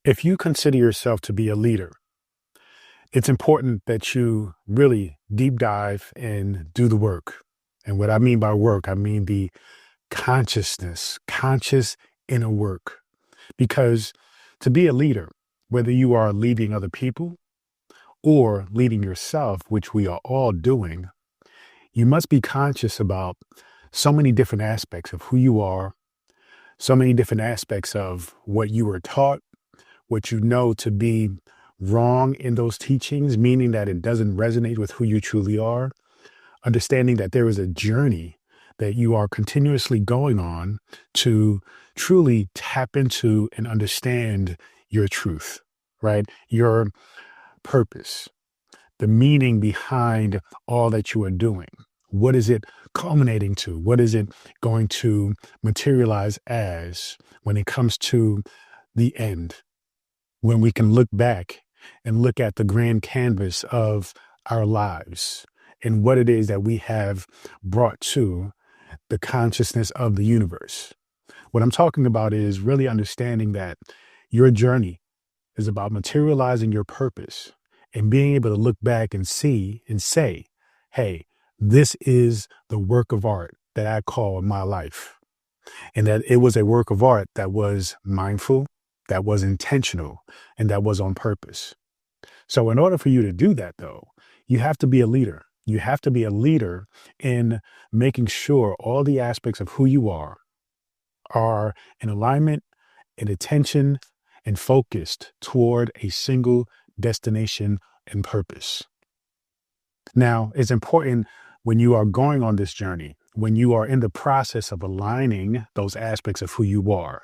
If you consider yourself to be a leader, it's important that you really deep dive and do the work. And what I mean by work, I mean the conscious inner work. Because to be a leader, whether you are leading other people or leading yourself, which we are all doing, you must be conscious about so many different aspects of who you are, so many different aspects of what you were taught, what you know to be wrong in those teachings, meaning that it doesn't resonate with who you truly are, understanding that there is a journey that you are continuously going on to truly tap into and understand your truth, right? Your purpose, the meaning behind all that you are doing. What is it culminating to? What is it going to materialize as when it comes to the end? When we can look back and look at the grand canvas of our lives and what it is that we have brought to the consciousness of the universe. What I'm talking about is really understanding that your journey is about materializing your purpose and being able to look back and see and say, hey, this is the work of art that I call my life. And that it was a work of art that was mindful, that was intentional, and that was on purpose. So in order for you to do that, though, you have to be a leader. You have to be a leader in making sure all the aspects of who you are in alignment and attention and focused toward a single destination and purpose. Now, it's important when you are going on this journey, when you are in the process of aligning those aspects of who you are,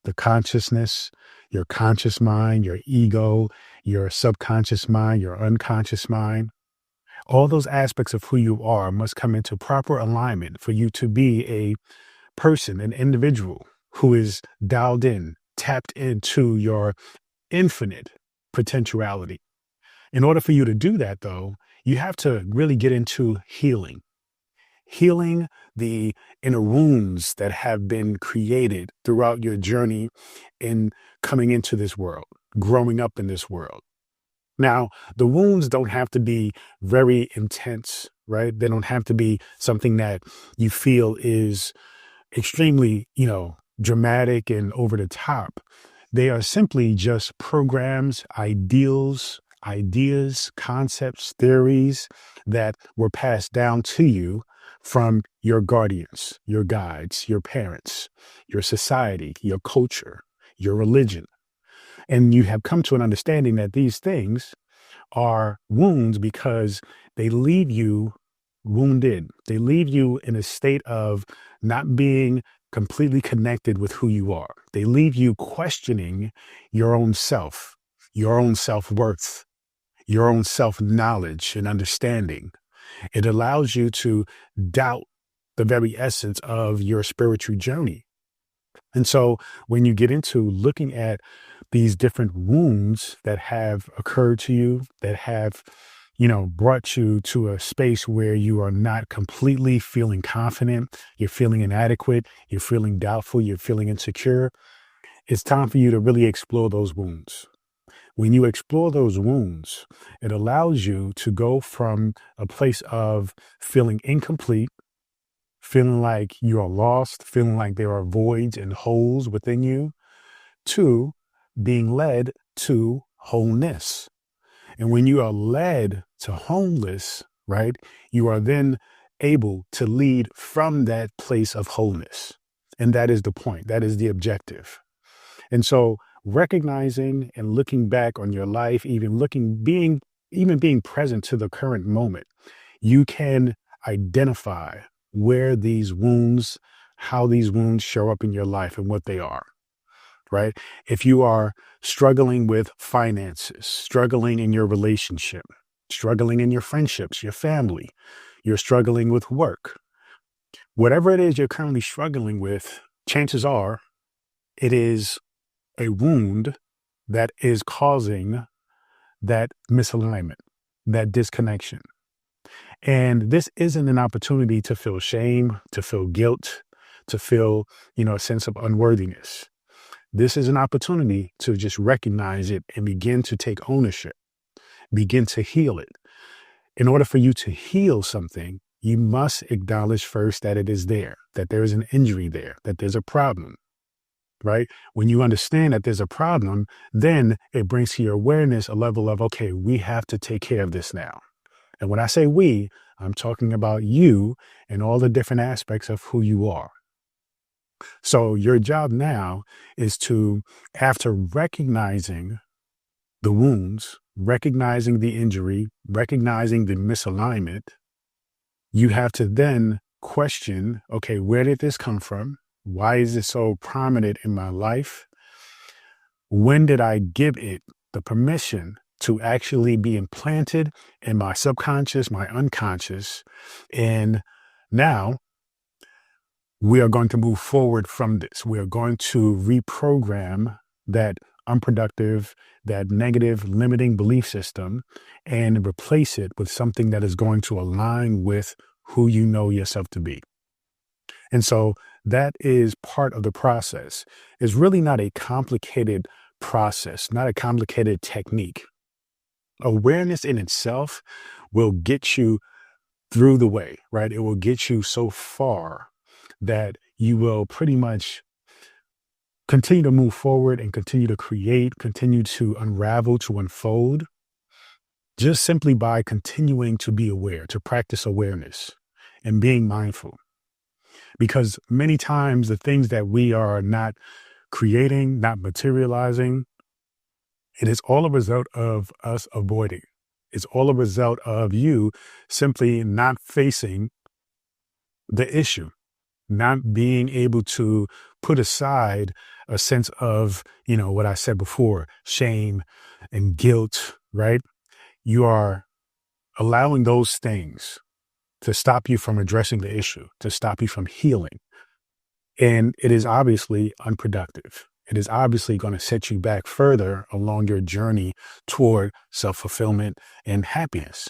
the consciousness, your conscious mind, your ego, your subconscious mind, your unconscious mind, all those aspects of who you are must come into proper alignment for you to be a person, an individual who is dialed in, tapped into your infinite potentiality. In order for you to do that, though, you have to really get into healing the inner wounds that have been created throughout your journey in coming into this world, growing up in this world. Now, the wounds don't have to be very intense, right? They don't have to be something that you feel is extremely, dramatic and over the top. They are simply just programs, ideals, ideas, concepts, theories that were passed down to you from your guardians, your guides, your parents, your society, your culture, your religion. And you have come to an understanding that these things are wounds because they leave you wounded. They leave you in a state of not being completely connected with who you are. They leave you questioning your own self, your own self-worth, your own self-knowledge and understanding. It allows you to doubt the very essence of your spiritual journey. And so when you get into looking at these different wounds that have occurred to you, that have, brought you to a space where you are not completely feeling confident, you're feeling inadequate, you're feeling doubtful, you're feeling insecure, it's time for you to really explore those wounds. When you explore those wounds, it allows you to go from a place of feeling incomplete, feeling like you are lost, feeling like there are voids and holes within you, to being led to wholeness. And when you are led to wholeness, right, you are then able to lead from that place of wholeness. And that is the point. That is the objective. And so recognizing and looking back on your life, being present to the current moment, you can identify where these wounds, how these wounds show up in your life and what they are, right? If you are struggling with finances, struggling in your relationship, struggling in your friendships, your family, you're struggling with work, whatever it is you're currently struggling with, chances are it is a wound that is causing that misalignment, that disconnection. And this isn't an opportunity to feel shame, to feel guilt, to feel, a sense of unworthiness. this is an opportunity to just recognize it and begin to take ownership, begin to heal it. In order for you to heal something, you must acknowledge first that it is there, that there is an injury there, that there's a problem, right? When you understand that there's a problem, then it brings to your awareness a level of, okay, we have to take care of this now. And when I say we, I'm talking about you and all the different aspects of who you are. So your job now is to, after recognizing the wounds, recognizing the injury, recognizing the misalignment, you have to then question, okay, where did this come from? Why is it so prominent in my life? When did I give it the permission to actually be implanted in my subconscious, my unconscious? And now we are going to move forward from this. We are going to reprogram that unproductive, that negative, limiting belief system and replace it with something that is going to align with who you know yourself to be. And so that is part of the process. It's really not a complicated process, not a complicated technique. Awareness in itself will get you through the way, right? It will get you so far that you will pretty much continue to move forward and continue to create, continue to unravel, to unfold, just simply by continuing to be aware, to practice awareness and being mindful. Because many times the things that we are not creating, not materializing, it is all a result of us avoiding. It's all a result of you simply not facing the issue, not being able to put aside a sense of, what I said before, shame and guilt, right? You are allowing those things to stop you from addressing the issue, to stop you from healing. And it is obviously unproductive. It is obviously going to set you back further along your journey toward self-fulfillment and happiness.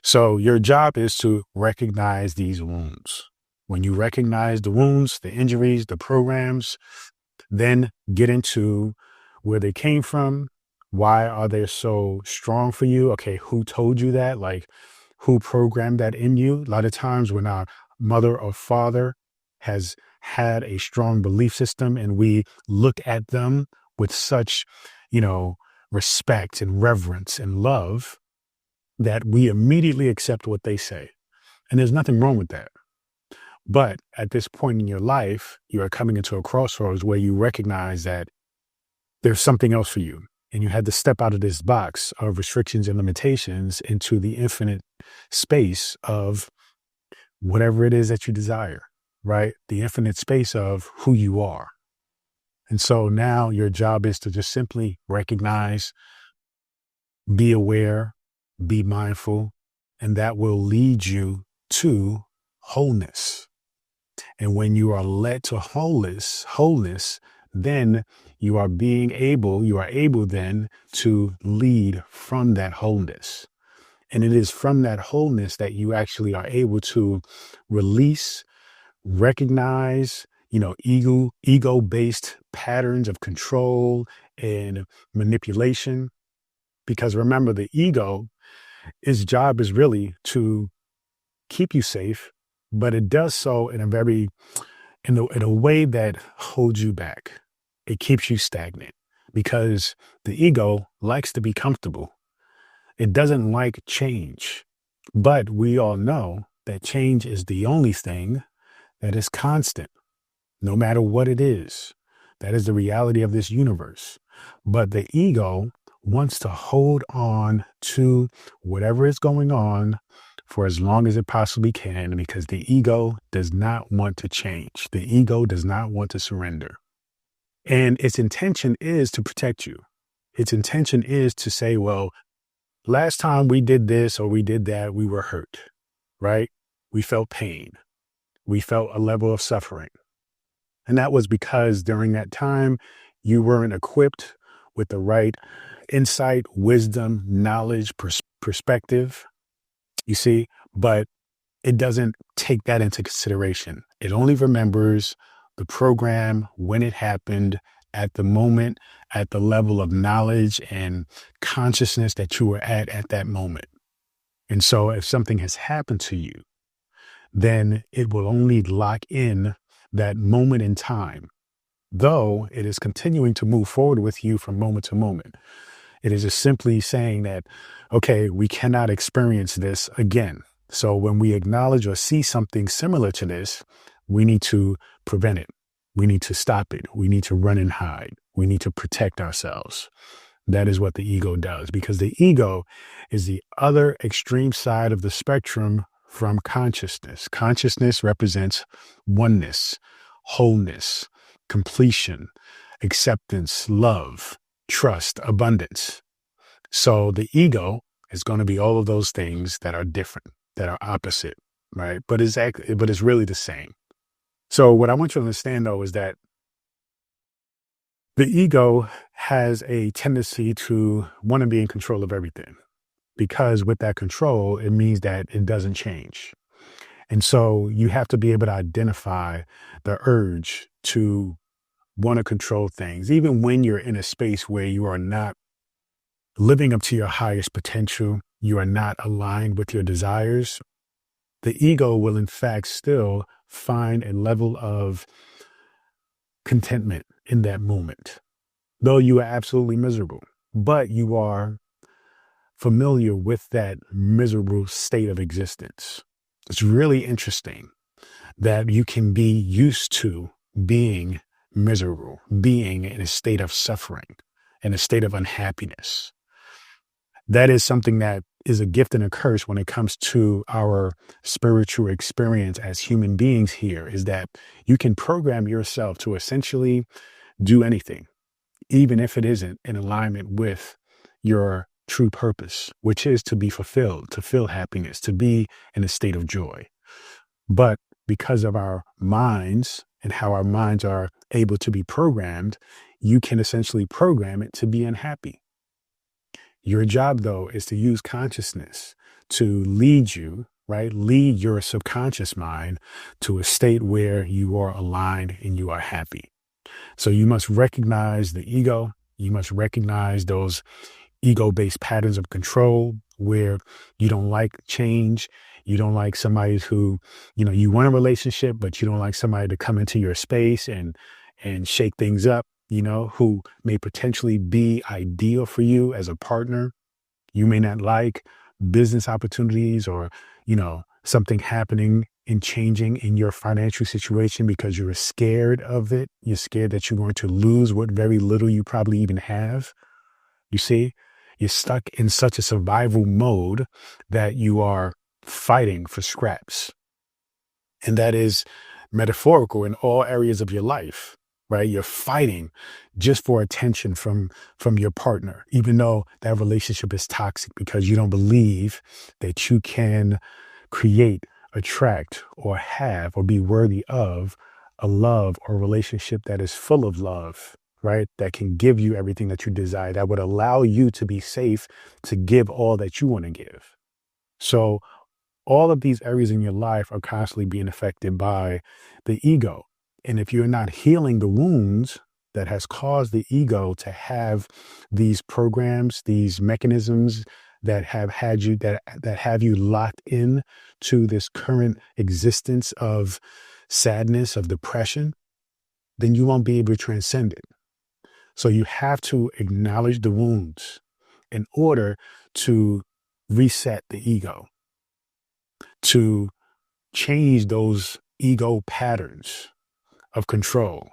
So your job is to recognize these wounds. When you recognize the wounds, the injuries, the programs, then get into where they came from. Why are they so strong for you? Okay, who told you that? Like, who programmed that in you? A lot of times when our mother or father has had a strong belief system and we look at them with such, respect and reverence and love that we immediately accept what they say. And there's nothing wrong with that. But at this point in your life, you are coming into a crossroads where you recognize that there's something else for you. And you had to step out of this box of restrictions and limitations into the infinite space of whatever it is that you desire, right? The infinite space of who you are. And so now your job is to just simply recognize, be aware, be mindful, and that will lead you to wholeness. And when you are led to wholeness, then you are able then to lead from that wholeness. And it is from that wholeness that you actually are able to release, recognize, ego-based patterns of control and manipulation. Because remember, the ego, its job is really to keep you safe, but it does so in a way that holds you back. It keeps you stagnant because the ego likes to be comfortable. It doesn't like change, but we all know that change is the only thing that is constant, no matter what it is. That is the reality of this universe. But the ego wants to hold on to whatever is going on for as long as it possibly can, because the ego does not want to change. The ego does not want to surrender. And its intention is to protect you. Its intention is to say, well, last time we did this or we did that, we were hurt, right? We felt pain. We felt a level of suffering. And that was because during that time, you weren't equipped with the right insight, wisdom, knowledge, perspective, you see, but it doesn't take that into consideration. It only remembers the program, when it happened, at the moment, at the level of knowledge and consciousness that you were at that moment. And so if something has happened to you, then it will only lock in that moment in time, though it is continuing to move forward with you from moment to moment. It is just simply saying that, okay, we cannot experience this again. So when we acknowledge or see something similar to this, we need to prevent it. We need to stop it. We need to run and hide. We need to protect ourselves. That is what the ego does, because the ego is the other extreme side of the spectrum from consciousness. Consciousness represents oneness, wholeness, completion, acceptance, love, trust, abundance. So the ego is going to be all of those things that are different, that are opposite, right? But it's really the same. So what I want you to understand, though, is that the ego has a tendency to want to be in control of everything, because with that control, it means that it doesn't change. And so you have to be able to identify the urge to want to control things, even when you're in a space where you are not living up to your highest potential, you are not aligned with your desires. The ego will, in fact, still find a level of contentment in that moment, though you are absolutely miserable, but you are familiar with that miserable state of existence. It's really interesting that you can be used to being miserable, being in a state of suffering, in a state of unhappiness. That is something that is a gift and a curse when it comes to our spiritual experience as human beings here, is that you can program yourself to essentially do anything, even if it isn't in alignment with your true purpose, which is to be fulfilled, to feel happiness, to be in a state of joy. But because of our minds and how our minds are able to be programmed, you can essentially program it to be unhappy. Your job, though, is to use consciousness to lead you, right? Lead your subconscious mind to a state where you are aligned and you are happy. So you must recognize the ego. You must recognize those ego-based patterns of control where you don't like change. You don't like somebody who, you want a relationship, but you don't like somebody to come into your space and shake things up, who may potentially be ideal for you as a partner. You may not like business opportunities or, something happening and changing in your financial situation because you're scared of it. You're scared that you're going to lose what very little you probably even have. You see, you're stuck in such a survival mode that you are fighting for scraps. And that is metaphorical in all areas of your life, right? You're fighting just for attention from your partner, even though that relationship is toxic because you don't believe that you can create, attract, or have, or be worthy of a love or relationship that is full of love, right? That can give you everything that you desire, that would allow you to be safe to give all that you want to give. So all of these areas in your life are constantly being affected by the ego. And if you're not healing the wounds that has caused the ego to have these programs, these mechanisms that have had you, that have you locked in to this current existence of sadness, of depression, then you won't be able to transcend it. So you have to acknowledge the wounds in order to reset the ego, to change those ego patterns of control,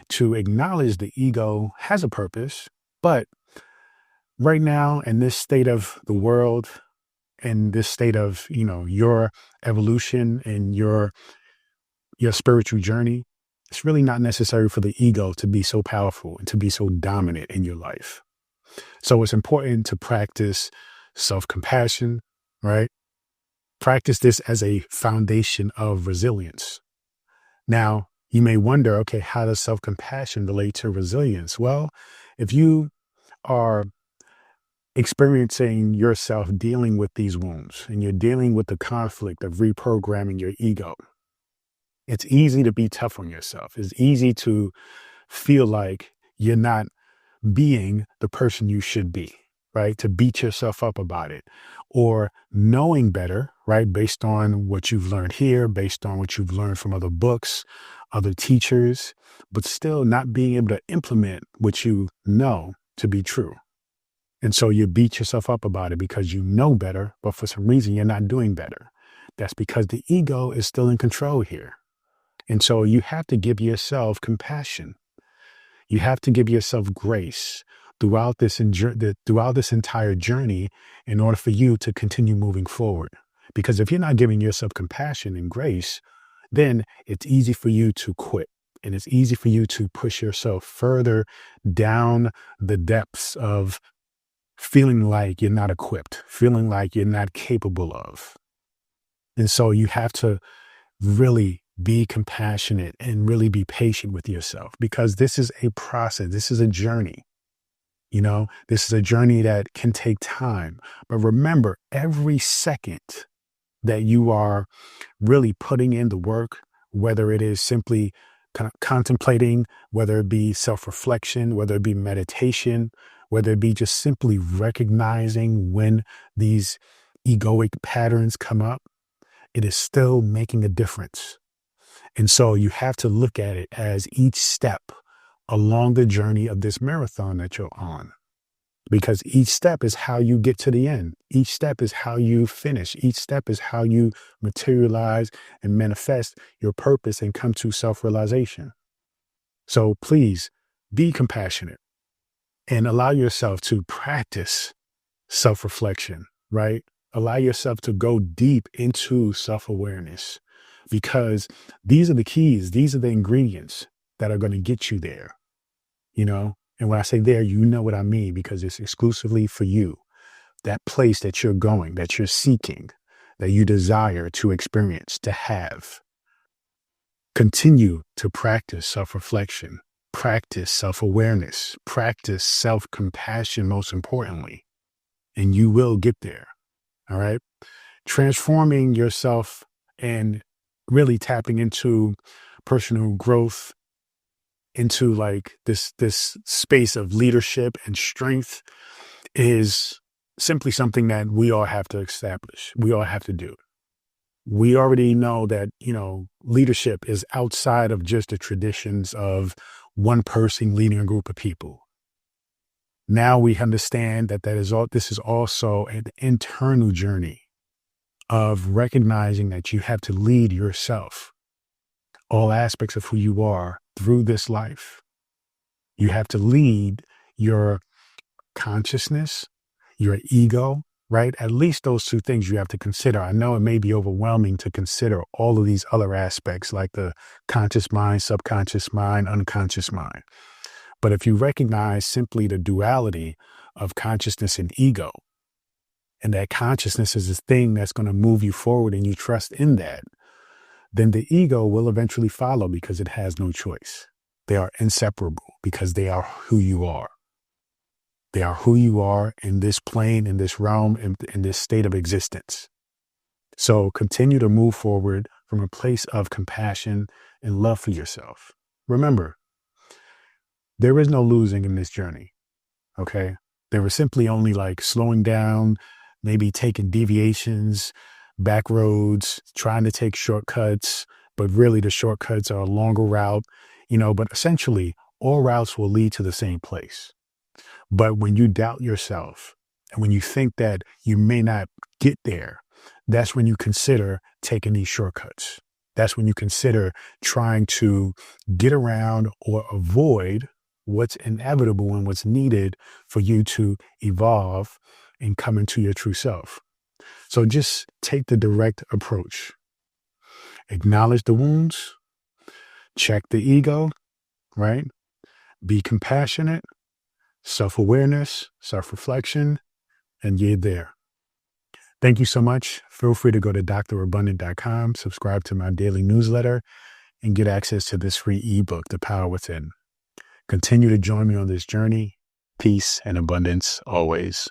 to acknowledge the ego has a purpose. But right now, in this state of the world, in this state of, your evolution and your spiritual journey, it's really not necessary for the ego to be so powerful and to be so dominant in your life. So it's important to practice self-compassion, right? Practice this as a foundation of resilience. Now, you may wonder, okay, how does self-compassion relate to resilience? Well, if you are experiencing yourself dealing with these wounds and you're dealing with the conflict of reprogramming your ego, it's easy to be tough on yourself. It's easy to feel like you're not being the person you should be, right? To beat yourself up about it, or knowing better, right? Based on what you've learned here, based on what you've learned from other books, other teachers, but still not being able to implement what you know to be true. And so you beat yourself up about it because you know better, but for some reason you're not doing better. That's because the ego is still in control here. And so you have to give yourself compassion. You have to give yourself grace throughout this entire journey in order for you to continue moving forward. Because if you're not giving yourself compassion and grace, then it's easy for you to quit. And it's easy for you to push yourself further down the depths of feeling like you're not equipped, feeling like you're not capable of. And so you have to really be compassionate and really be patient with yourself, because this is a process. This is a journey. This is a journey that can take time. But remember, every second that you are really putting in the work, whether it is simply contemplating, whether it be self-reflection, whether it be meditation, whether it be just simply recognizing when these egoic patterns come up, it is still making a difference. And so you have to look at it as each step along the journey of this marathon that you're on. Because each step is how you get to the end. Each step is how you finish. Each step is how you materialize and manifest your purpose and come to self-realization. So please be compassionate and allow yourself to practice self-reflection, right? Allow yourself to go deep into self-awareness, because these are the keys. These are the ingredients that are going to get you there, And when I say there, you know what I mean, because it's exclusively for you. That place that you're going, that you're seeking, that you desire to experience, to have. Continue to practice self-reflection, practice self-awareness, practice self-compassion, most importantly, and you will get there. All right. Transforming yourself and really tapping into personal growth, into like this space of leadership and strength, is simply something that we all have to establish. We all have to do. We already know that, leadership is outside of just the traditions of one person leading a group of people. Now we understand that this is also an internal journey of recognizing that you have to lead yourself, all aspects of who you are, through this life. You have to lead your consciousness, your ego, right? At least those two things you have to consider. I know it may be overwhelming to consider all of these other aspects, like the conscious mind, subconscious mind, unconscious mind. But if you recognize simply the duality of consciousness and ego, and that consciousness is this thing that's going to move you forward and you trust in that, then the ego will eventually follow, because it has no choice. They are inseparable because they are who you are. They are who you are in this plane, in this realm, in this state of existence. So continue to move forward from a place of compassion and love for yourself. Remember, there is no losing in this journey. Okay. There was simply only like slowing down, maybe taking deviations, back roads, trying to take shortcuts, but really the shortcuts are a longer route, but essentially all routes will lead to the same place. But when you doubt yourself and when you think that you may not get there, that's when you consider taking these shortcuts. That's when you consider trying to get around or avoid what's inevitable and what's needed for you to evolve and come into your true self. So just take the direct approach. Acknowledge the wounds, check the ego, right? Be compassionate, self-awareness, self-reflection, and you're there. Thank you so much. Feel free to go to drabundant.com, subscribe to my daily newsletter, and get access to this free ebook, The Power Within. Continue to join me on this journey. Peace and abundance always.